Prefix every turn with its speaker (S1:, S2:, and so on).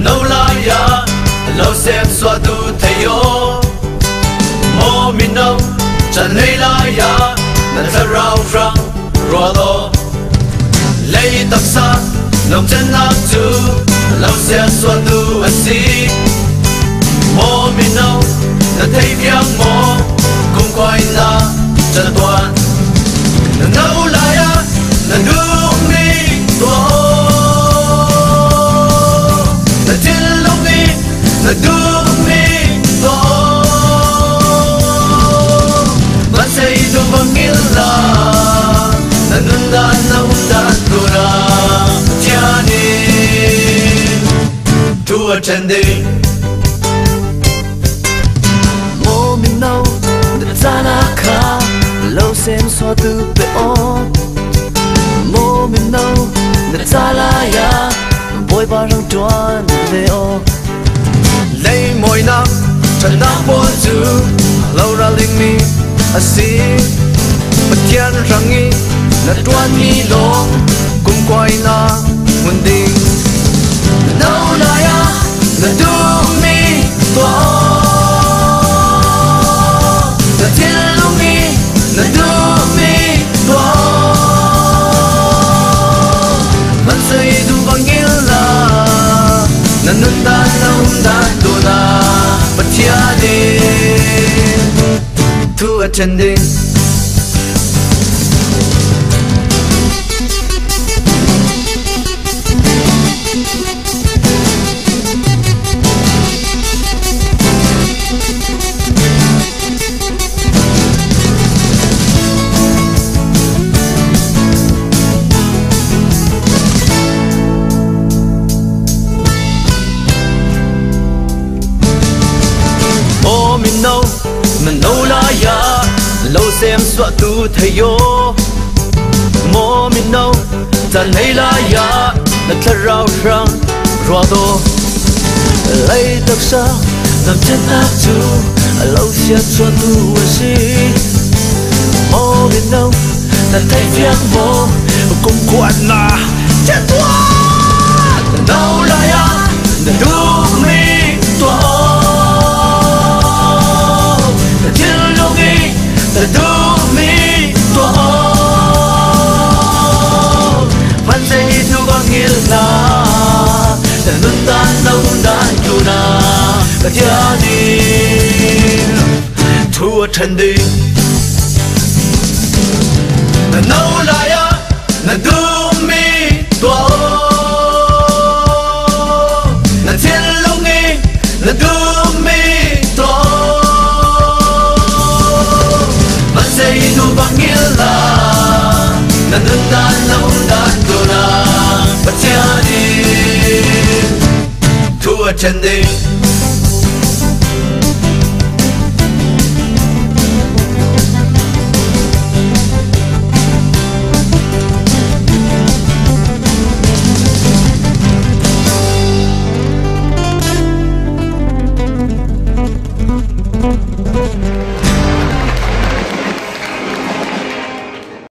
S1: nâu la ya lâu xem xóa tu thầy yo mô min nâu chân lấy la ya năn thở rau răng rùa lo lấy tập sa lòng chân áp tu lâu xem xóa tu anh si mô min nâu năn thấy viang mô cùng quay na chân toàn nâu la ya năn du mi tua na du mi to man say do bangilla na nunda na unda dura tiani tu attending
S2: mo min no da zana ka lo sem so tu pe on mo min no da zala ya boy ba rong tuan ve o
S1: lấy môi nắng chân nắng buồn chú lâu ra linh mi à si bất thiên răng nghi là tuan mi long cùng quay na nguồn đình nâu la ya là du mi to là thiên long mi là du mi to man say du bằng nghĩa là năn ta nâu ta but yani to attending mình nâu la ya lâu xem xóa tu thầy yo mô mình nâu chân hay la ya năn thở rau răng rùa to
S2: lấy tập sa làm chân áp tu lâu xem xóa tu anh si mô mình nâu năn thấy viang mô cùng quạt na chết tuan
S1: nâu la ya năn du mi to the do me to man say to bangilla the nunda nunda juna the yani to attending the no liar the do me to the thiên long nghi the do me to say du bangilla na nunda na unda dura but yani to attending